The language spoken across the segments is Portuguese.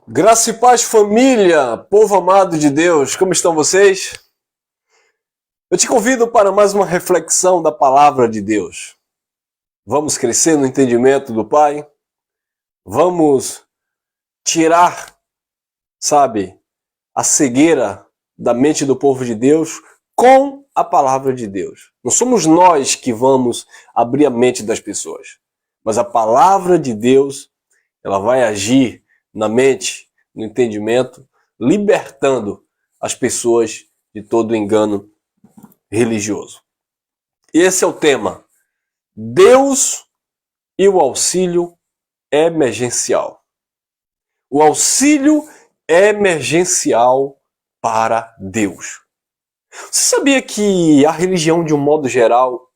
Graça e paz, família, povo amado de Deus, como estão vocês? Eu te convido para mais uma reflexão da palavra de Deus. Vamos crescer no entendimento do Pai? Vamos tirar, a cegueira da mente do povo de Deus com a palavra de Deus. Não somos nós que vamos abrir a mente das pessoas, mas a palavra de Deus, ela vai agir na mente, no entendimento, libertando as pessoas de todo engano religioso. Esse é o tema. Deus e o auxílio emergencial. O auxílio emergencial para Deus. Você sabia que a religião, de um modo geral,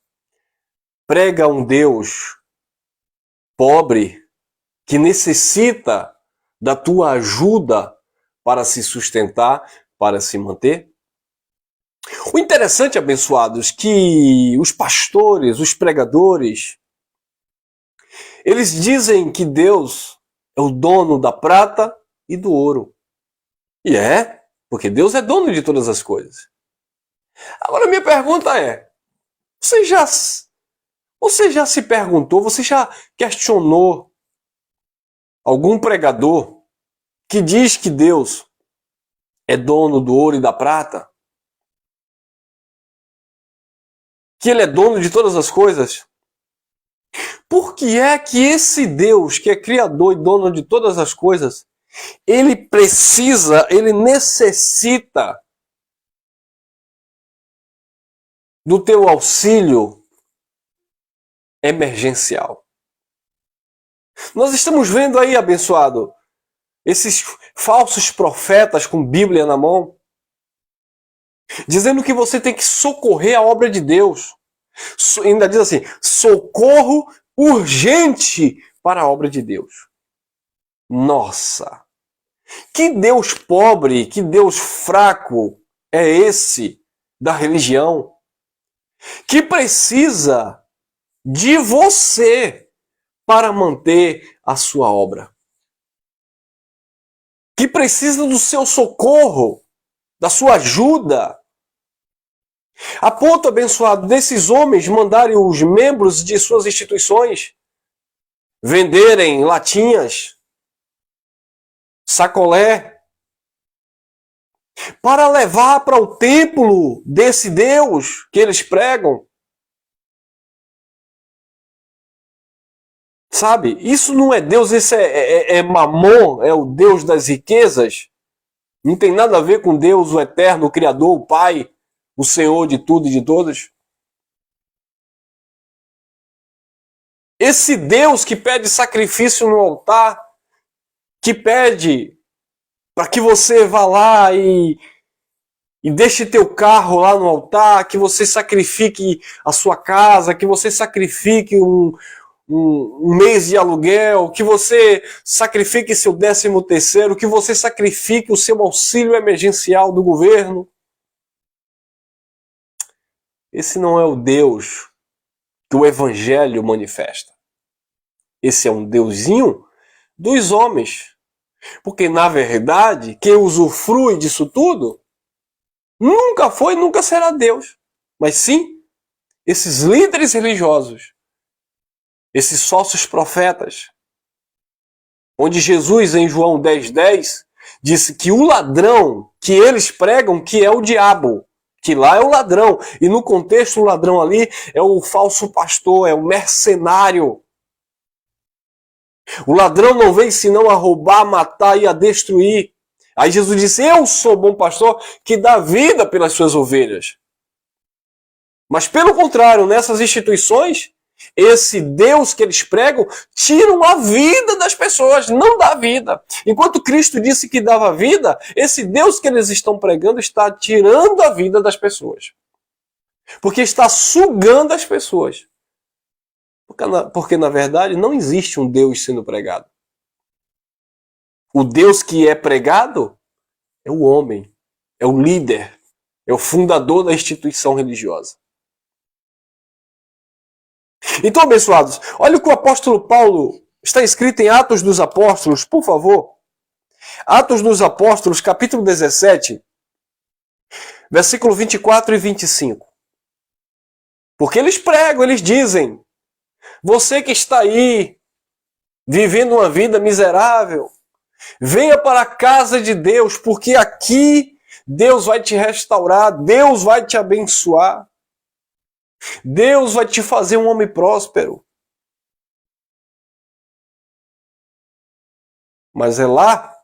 prega um Deus pobre que necessita da tua ajuda para se sustentar, para se manter? O interessante, abençoados, que os pastores, os pregadores, eles dizem que Deus é o dono da prata e do ouro. E é, porque Deus é dono de todas as coisas. Agora, minha pergunta é, você já se perguntou, você já questionou algum pregador que diz que Deus é dono do ouro e da prata? Que ele é dono de todas as coisas? Por que é que esse Deus, que é criador e dono de todas as coisas, ele necessita do teu auxílio emergencial? Nós estamos vendo aí, abençoado, esses falsos profetas com Bíblia na mão, dizendo que você tem que socorrer a obra de Deus. Ainda diz assim, socorro urgente para a obra de Deus. Nossa! Que Deus pobre, que Deus fraco é esse da religião, que precisa de você para manter a sua obra? Que precisa do seu socorro, da sua ajuda, a ponto, abençoado, desses homens mandarem os membros de suas instituições venderem latinhas, sacolé, para levar para o templo desse Deus que eles pregam. Sabe, isso não é Deus, isso é Mamon, é o Deus das riquezas. Não tem nada a ver com Deus, o eterno, o Criador, o Pai, o Senhor de tudo e de todos. Esse Deus que pede sacrifício no altar, que pede para que você vá lá e deixe teu carro lá no altar, que você sacrifique a sua casa, que você sacrifique um mês de aluguel, que você sacrifique seu 13º, que você sacrifique o seu auxílio emergencial do governo. Esse não é o Deus que o Evangelho manifesta. Esse é um Deusinho dos homens. Porque, na verdade, quem usufrui disso tudo nunca foi e nunca será Deus. Mas sim, esses líderes religiosos, esses falsos profetas. Onde Jesus, em João 10:10, disse que o ladrão que eles pregam que é o diabo, que lá é o ladrão. E no contexto, o ladrão ali é o falso pastor, é o mercenário. O ladrão não veio senão a roubar, a matar e a destruir. Aí Jesus disse, eu sou bom pastor que dá vida pelas suas ovelhas. Mas pelo contrário, nessas instituições, esse Deus que eles pregam tiram a vida das pessoas, não dá vida. Enquanto Cristo disse que dava vida, esse Deus que eles estão pregando está tirando a vida das pessoas. Porque está sugando as pessoas. Porque na verdade não existe um Deus sendo pregado. O Deus que é pregado é o homem, é o líder, é o fundador da instituição religiosa. Então, abençoados, olha o que o apóstolo Paulo está escrito em Atos dos Apóstolos, por favor. Atos dos Apóstolos, capítulo 17, versículo 24 e 25. Porque eles pregam, eles dizem: você que está aí, vivendo uma vida miserável, venha para a casa de Deus, porque aqui Deus vai te restaurar, Deus vai te abençoar, Deus vai te fazer um homem próspero. Mas é lá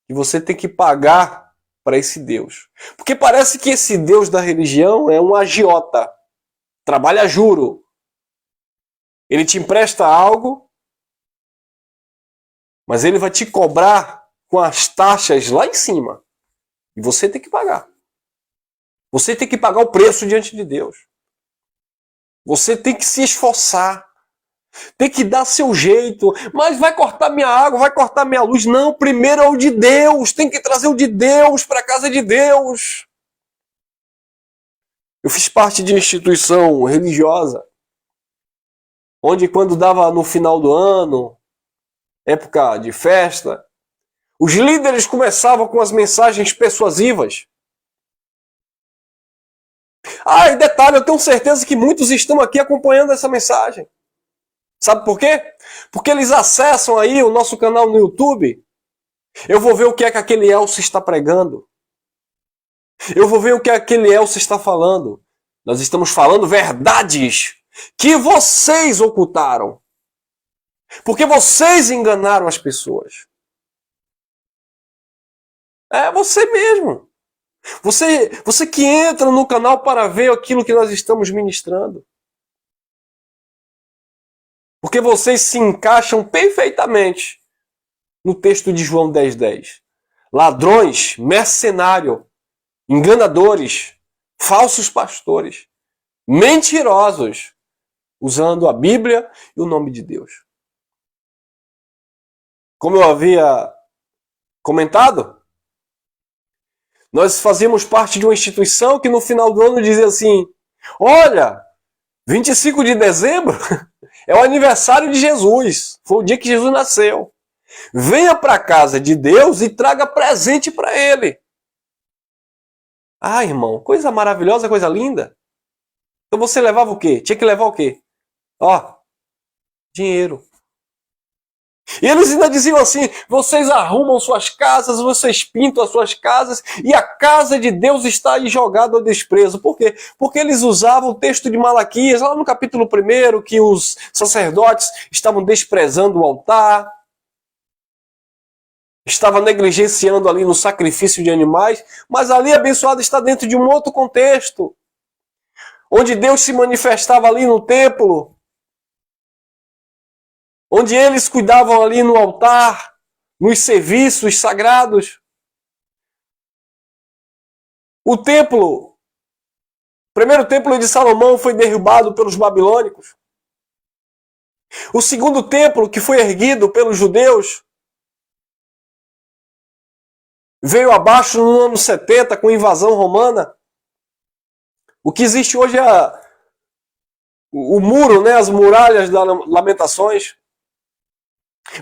que você tem que pagar para esse Deus. Porque parece que esse Deus da religião é um agiota, trabalha a juro. Ele te empresta algo, mas ele vai te cobrar com as taxas lá em cima. E você tem que pagar. Você tem que pagar o preço diante de Deus. Você tem que se esforçar. Tem que dar seu jeito. Mas vai cortar minha água, vai cortar minha luz. Não, primeiro é o de Deus. Tem que trazer o de Deus para a casa de Deus. Eu fiz parte de uma instituição religiosa, onde quando dava no final do ano, época de festa, os líderes começavam com as mensagens persuasivas. Ah, e detalhe, eu tenho certeza que muitos estão aqui acompanhando essa mensagem. Sabe por quê? Porque eles acessam aí o nosso canal no YouTube. Eu vou ver o que é que aquele Elcio está pregando. Eu vou ver o que aquele Elcio está falando. Nós estamos falando verdades que vocês ocultaram. Porque vocês enganaram as pessoas. É você mesmo. Você que entra no canal para ver aquilo que nós estamos ministrando. Porque vocês se encaixam perfeitamente no texto de João 10:10. Ladrões, mercenários, enganadores, falsos pastores, mentirosos, usando a Bíblia e o nome de Deus. Como eu havia comentado, nós fazíamos parte de uma instituição que no final do ano dizia assim: olha, 25 de dezembro é o aniversário de Jesus. Foi o dia que Jesus nasceu. Venha para a casa de Deus e traga presente para Ele. Ah, irmão, coisa maravilhosa, coisa linda. Então você levava o quê? Tinha que levar o quê? Ó, dinheiro. E eles ainda diziam assim: vocês arrumam suas casas, vocês pintam as suas casas e a casa de Deus está aí jogada ao desprezo. Por quê? Porque eles usavam o texto de Malaquias, lá no capítulo 1, que os sacerdotes estavam desprezando o altar, estavam negligenciando ali no sacrifício de animais, mas ali abençoado está dentro de um outro contexto, onde Deus se manifestava ali no templo, onde eles cuidavam ali no altar, nos serviços sagrados. O primeiro templo de Salomão foi derrubado pelos babilônicos. O segundo templo, que foi erguido pelos judeus, veio abaixo no ano 70 com invasão romana. O que existe hoje é o muro, né, as muralhas das Lamentações.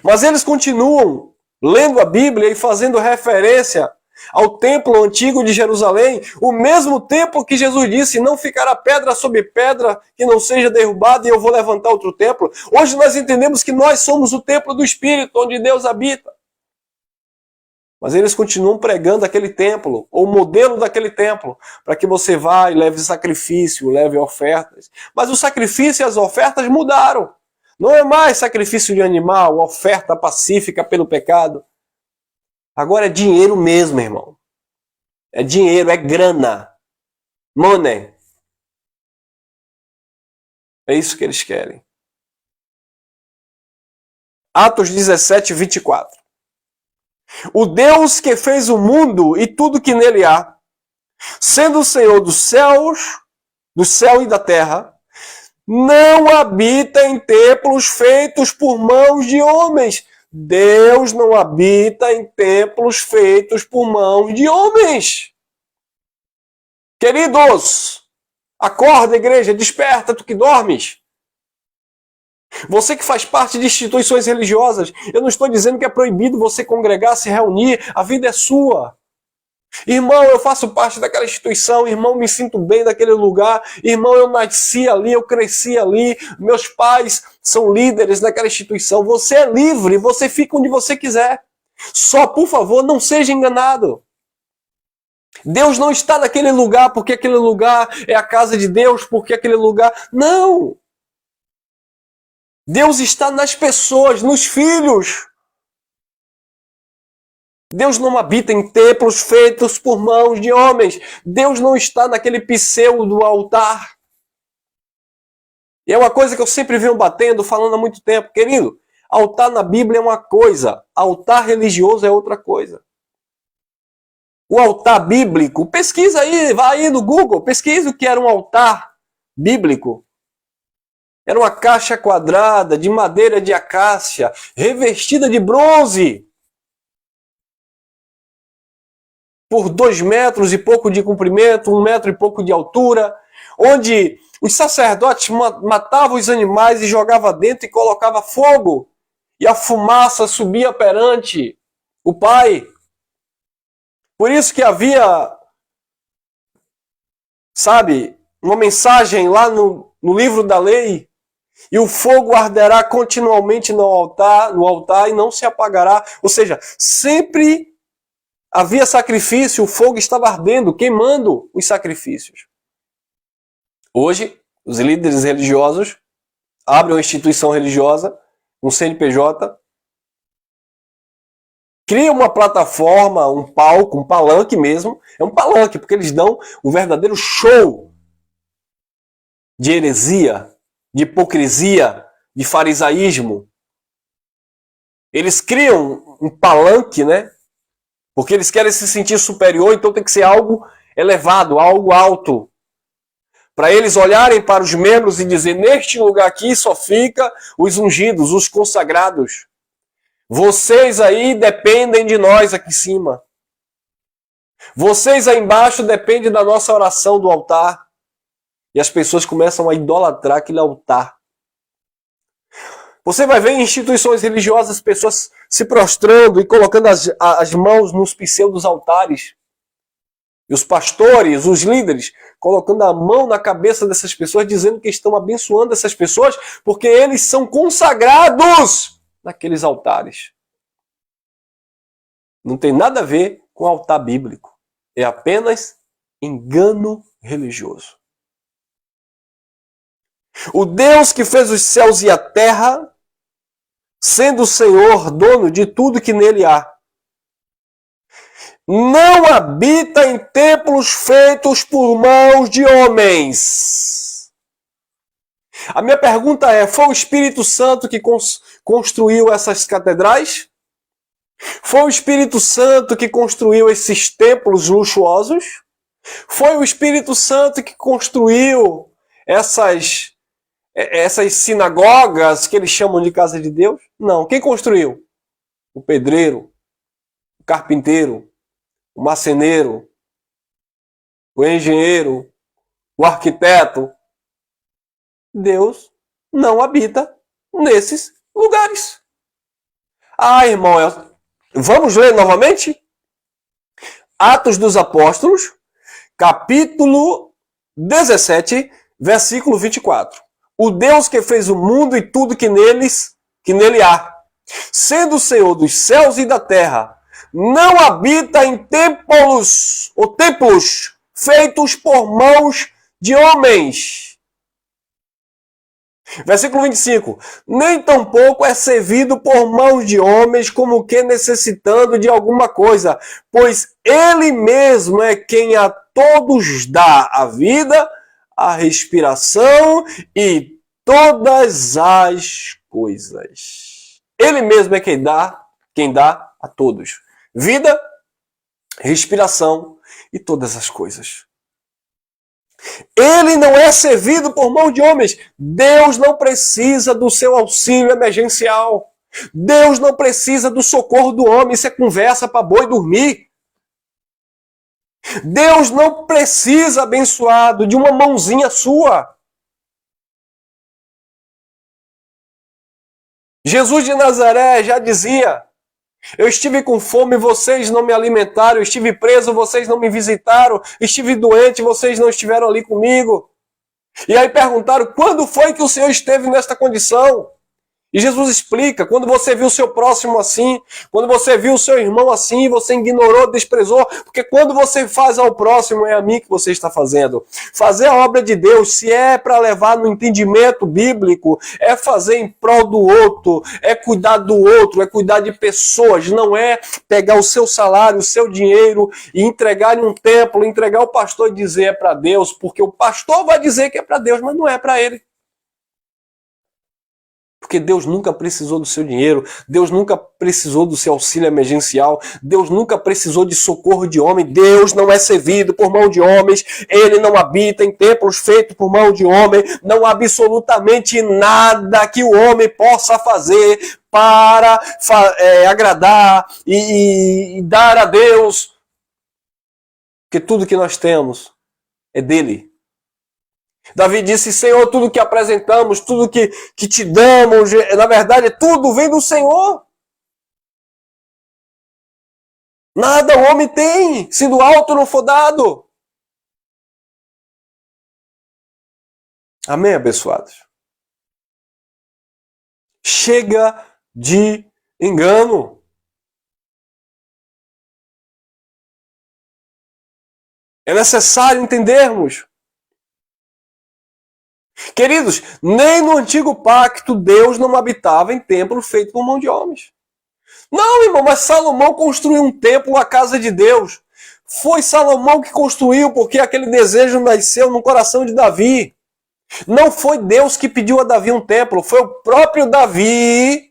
Mas eles continuam lendo a Bíblia e fazendo referência ao templo antigo de Jerusalém, o mesmo templo que Jesus disse: não ficará pedra sobre pedra que não seja derrubada e eu vou levantar outro templo. Hoje nós entendemos que nós somos o templo do Espírito, onde Deus habita. Mas eles continuam pregando aquele templo, ou o modelo daquele templo, para que você vá e leve sacrifício, leve ofertas. Mas o sacrifício e as ofertas mudaram. Não é mais sacrifício de animal, oferta pacífica pelo pecado. Agora é dinheiro mesmo, irmão. É dinheiro, é grana. Money. É isso que eles querem. Atos 17, 24. O Deus que fez o mundo e tudo que nele há, sendo o Senhor dos céus, do céu e da terra, não habita em templos feitos por mãos de homens. Deus não habita em templos feitos por mãos de homens. Queridos, acorda, igreja, desperta, tu que dormes. Você que faz parte de instituições religiosas, eu não estou dizendo que é proibido você congregar, se reunir, a vida é sua. Irmão, eu faço parte daquela instituição, irmão, me sinto bem naquele lugar, irmão, eu nasci ali, eu cresci ali, meus pais são líderes naquela instituição. Você é livre, você fica onde você quiser. Só, por favor, não seja enganado. Deus não está naquele lugar porque aquele lugar é a casa de Deus, porque aquele lugar... Não! Deus está nas pessoas, nos filhos. Deus não habita em templos feitos por mãos de homens. Deus não está naquele pseudo altar. E é uma coisa que eu sempre venho batendo, falando há muito tempo. Querido, altar na Bíblia é uma coisa, altar religioso é outra coisa. O altar bíblico, pesquisa aí, vai aí no Google, pesquisa o que era um altar bíblico. Era uma caixa quadrada de madeira de acácia, revestida de bronze. Por 2 metros e pouco de comprimento, 1 metro e pouco de altura, onde os sacerdotes matavam os animais e jogavam dentro e colocava fogo, e a fumaça subia perante o Pai. Por isso que havia, sabe, uma mensagem lá no livro da lei, e o fogo arderá continuamente no altar e não se apagará. Ou seja, sempre havia sacrifício, o fogo estava ardendo, queimando os sacrifícios. Hoje, os líderes religiosos abrem uma instituição religiosa, um CNPJ, criam uma plataforma, um palco, um palanque mesmo. É um palanque, porque eles dão um verdadeiro show de heresia, de hipocrisia, de farisaísmo. Eles criam um palanque, né? Porque eles querem se sentir superior, então tem que ser algo elevado, algo alto. Para eles olharem para os membros e dizer, neste lugar aqui só fica os ungidos, os consagrados. Vocês aí dependem de nós aqui em cima. Vocês aí embaixo dependem da nossa oração do altar. E as pessoas começam a idolatrar aquele altar. Você vai ver em instituições religiosas pessoas se prostrando e colocando as mãos nos pseudos altares. E os pastores, os líderes, colocando a mão na cabeça dessas pessoas, dizendo que estão abençoando essas pessoas, porque eles são consagrados naqueles altares. Não tem nada a ver com altar bíblico. É apenas engano religioso. O Deus que fez os céus e a terra, sendo o Senhor dono de tudo que nele há, não habita em templos feitos por mãos de homens. A minha pergunta é, foi o Espírito Santo que construiu essas catedrais? Foi o Espírito Santo que construiu esses templos luxuosos? Foi o Espírito Santo que construiu essas sinagogas que eles chamam de casa de Deus? Não. Quem construiu? O pedreiro, o carpinteiro, o marceneiro, o engenheiro, o arquiteto. Deus não habita nesses lugares. Ah, irmão, vamos ler novamente? Atos dos Apóstolos, capítulo 17, versículo 24. O Deus que fez o mundo e tudo que nele há, sendo o Senhor dos céus e da terra, não habita em templos ou templos feitos por mãos de homens. Versículo 25. Nem tampouco é servido por mãos de homens como que necessitando de alguma coisa, pois ele mesmo é quem a todos dá a vida, a respiração e todas as coisas. Ele mesmo é quem dá a todos. Vida, respiração e todas as coisas. Ele não é servido por mão de homens. Deus não precisa do seu auxílio emergencial. Deus não precisa do socorro do homem. Isso é conversa para boi dormir. Deus não precisa, abençoado, de uma mãozinha sua. Jesus de Nazaré já dizia: eu estive com fome, vocês não me alimentaram. Eu estive preso, vocês não me visitaram. Estive doente, vocês não estiveram ali comigo. E aí perguntaram: quando foi que o Senhor esteve nesta condição? E Jesus explica: quando você viu o seu próximo assim, quando você viu o seu irmão assim, você ignorou, desprezou, porque quando você faz ao próximo, é a mim que você está fazendo. Fazer a obra de Deus, se é para levar no entendimento bíblico, é fazer em prol do outro, é cuidar do outro, é cuidar de pessoas, não é pegar o seu salário, o seu dinheiro e entregar em um templo, entregar ao pastor e dizer é para Deus, porque o pastor vai dizer que é para Deus, mas não é para ele. Porque Deus nunca precisou do seu dinheiro, Deus nunca precisou do seu auxílio emergencial, Deus nunca precisou de socorro de homem, Deus não é servido por mão de homens, Ele não habita em templos feitos por mão de homem, não há absolutamente nada que o homem possa fazer para agradar e dar a Deus, porque tudo que nós temos é dele. Davi disse: Senhor, tudo que apresentamos, tudo que te damos, na verdade, tudo vem do Senhor. Nada o homem tem, se do alto não for dado. Amém, abençoados? Chega de engano. É necessário entendermos. Queridos, nem no antigo pacto Deus não habitava em templo feito por mão de homens. Não, irmão, mas Salomão construiu um templo, a casa de Deus. Foi Salomão que construiu, porque aquele desejo nasceu no coração de Davi. Não foi Deus que pediu a Davi um templo, foi o próprio Davi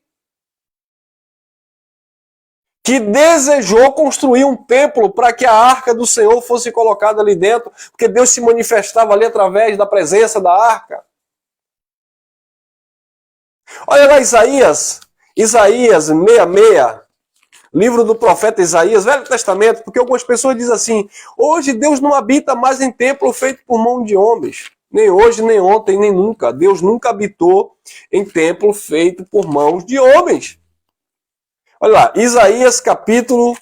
que desejou construir um templo para que a arca do Senhor fosse colocada ali dentro, porque Deus se manifestava ali através da presença da arca. Olha lá Isaías 66, livro do profeta Isaías, Velho Testamento, porque algumas pessoas dizem assim: hoje Deus não habita mais em templo feito por mão de homens. Nem hoje, nem ontem, nem nunca. Deus nunca habitou em templo feito por mãos de homens. Olha lá, Isaías capítulo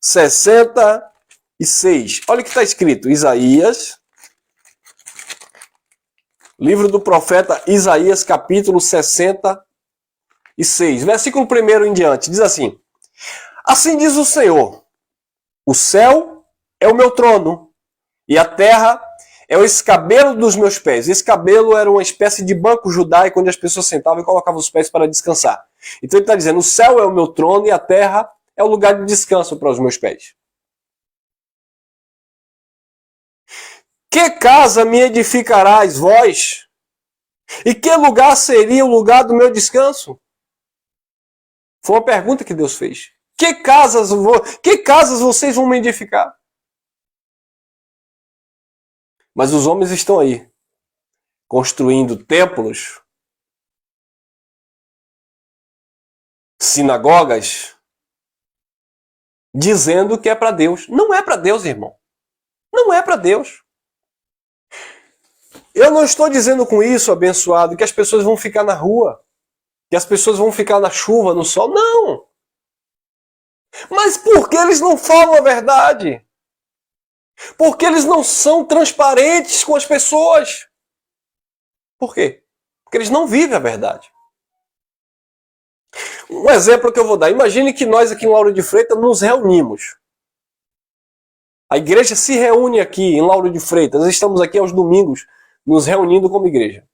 66. Olha o que está escrito. Isaías, livro do profeta Isaías, capítulo 66. Versículo 1 em diante. Diz assim: assim diz o Senhor: o céu é o meu trono, e a terra é o escabelo dos meus pés. Esse escabelo era uma espécie de banco judaico onde as pessoas sentavam e colocavam os pés para descansar. Então ele está dizendo: o céu é o meu trono e a terra é o lugar de descanso para os meus pés. Que casa me edificarás vós? E que lugar seria o lugar do meu descanso? Foi uma pergunta que Deus fez. Que casas vocês vão me edificar? Mas os homens estão aí, construindo templos, sinagogas, dizendo que é para Deus. Não é para Deus, irmão. Não é para Deus. Eu não estou dizendo com isso, abençoado, que as pessoas vão ficar na rua, que as pessoas vão ficar na chuva, no sol. Não! Mas por que eles não falam a verdade? Porque eles não são transparentes com as pessoas. Por quê? Porque eles não vivem a verdade. Um exemplo que eu vou dar. Imagine que nós aqui em Lauro de Freitas nos reunimos. A igreja se reúne aqui em Lauro de Freitas. Nós estamos aqui aos domingos nos reunindo como igreja.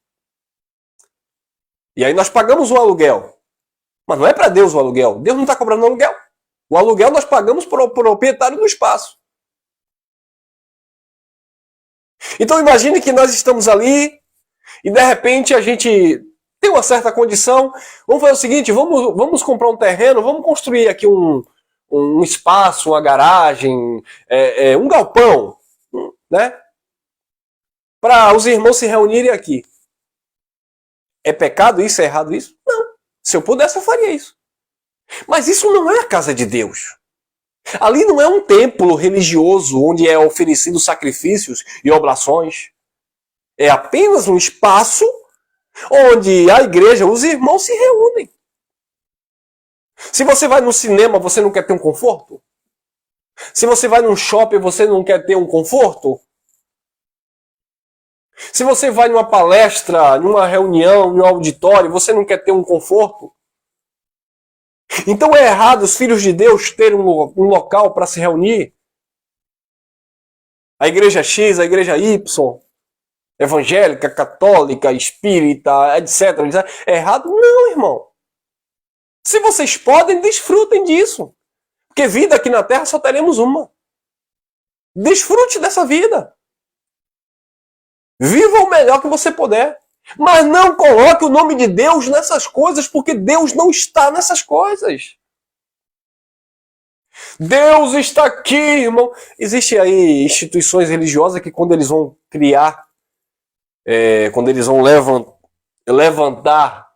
E aí nós pagamos o aluguel. Mas não é para Deus o aluguel. Deus não está cobrando aluguel. O aluguel nós pagamos para o proprietário do espaço. Então imagine que nós estamos ali e de repente a gente tem uma certa condição. Vamos fazer o seguinte, vamos comprar um terreno, vamos construir aqui um espaço, uma garagem, um galpão, né? Para os irmãos se reunirem aqui. É pecado isso? É errado isso? Não. Se eu pudesse, eu faria isso. Mas isso não é a casa de Deus. Ali não é um templo religioso onde é oferecido sacrifícios e oblações. É apenas um espaço onde a igreja, os irmãos se reúnem. Se você vai no cinema, você não quer ter um conforto? Se você vai num shopping, você não quer ter um conforto? Se você vai numa palestra, numa reunião, num auditório, você não quer ter um conforto? Então é errado os filhos de Deus terem um local para se reunir? A igreja X, a igreja Y, evangélica, católica, espírita, etc. É errado? Não, irmão. Se vocês podem, desfrutem disso. Porque vida aqui na Terra só teremos uma. Desfrute dessa vida. Viva o melhor que você puder. Mas não coloque o nome de Deus nessas coisas, porque Deus não está nessas coisas. Deus está aqui, irmão. Existem aí instituições religiosas que quando eles vão criar, quando eles vão levantar,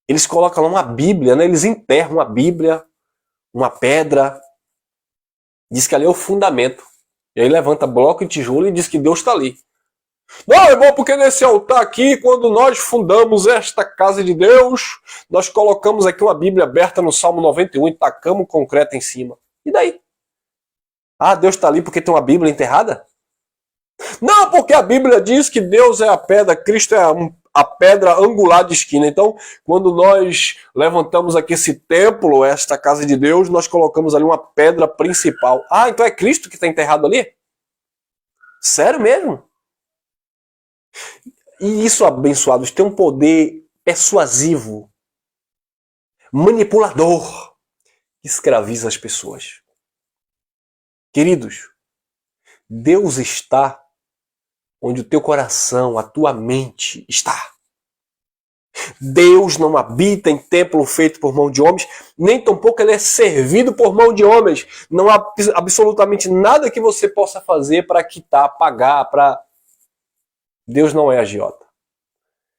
eles colocam lá uma Bíblia, né? Eles enterram a Bíblia, uma pedra, diz que ali é o fundamento. E aí levanta bloco e tijolo e diz que Deus está ali. Não, irmão, porque nesse altar aqui, quando nós fundamos esta casa de Deus, nós colocamos aqui uma Bíblia aberta no Salmo 91 e tacamos concreto em cima. E daí? Ah, Deus está ali porque tem uma Bíblia enterrada? Não, porque a Bíblia diz que Deus é a pedra, Cristo é a pedra angular de esquina. Então, quando nós levantamos aqui esse templo, esta casa de Deus, nós colocamos ali uma pedra principal. Ah, então é Cristo que está enterrado ali? Sério mesmo? E isso, abençoados, tem um poder persuasivo, manipulador, que escraviza as pessoas. Queridos, Deus está onde o teu coração, a tua mente está. Deus não habita em templo feito por mão de homens, nem tampouco ele é servido por mão de homens. Não há absolutamente nada que você possa fazer para quitar, pagar, para... Deus não é agiota.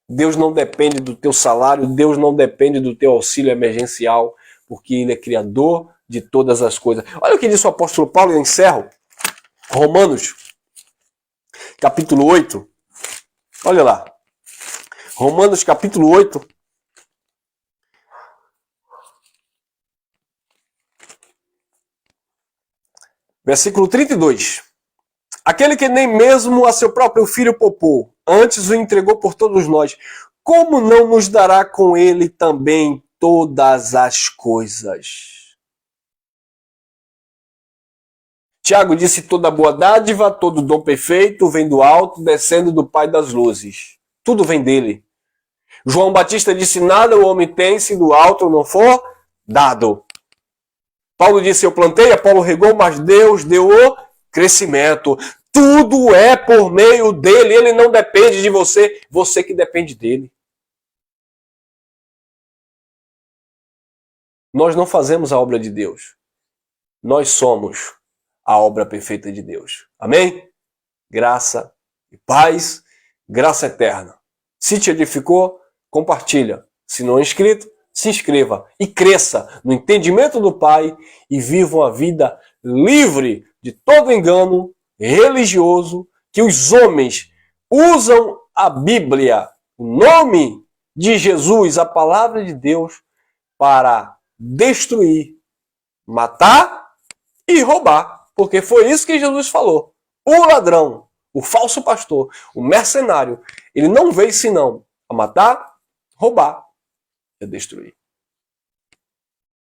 Deus não depende do teu salário, Deus não depende do teu auxílio emergencial, porque ele é criador de todas as coisas. Olha o que diz o apóstolo Paulo, e eu encerro. Romanos, capítulo 8. Olha lá. Romanos, capítulo 8. Versículo 32. Aquele que nem mesmo a seu próprio filho poupou, antes o entregou por todos nós, como não nos dará com ele também todas as coisas? Tiago disse: toda boa dádiva, todo dom perfeito vem do alto, descendo do Pai das luzes. Tudo vem dele. João Batista disse: nada o homem tem se do alto não for dado. Paulo disse: eu plantei, Apolo regou, mas Deus deu o crescimento. Tudo é por meio dele, ele não depende de você, você que depende dele. Nós não fazemos a obra de Deus, nós somos a obra perfeita de Deus. Amém? Graça e paz, graça eterna. Se te edificou, compartilha. Se não é inscrito, se inscreva e cresça no entendimento do Pai e viva uma vida livre de todo engano religioso que os homens usam a Bíblia, o nome de Jesus, a palavra de Deus, para destruir, matar e roubar. Porque foi isso que Jesus falou. O ladrão, o falso pastor, o mercenário, ele não veio senão a matar, roubar e a destruir.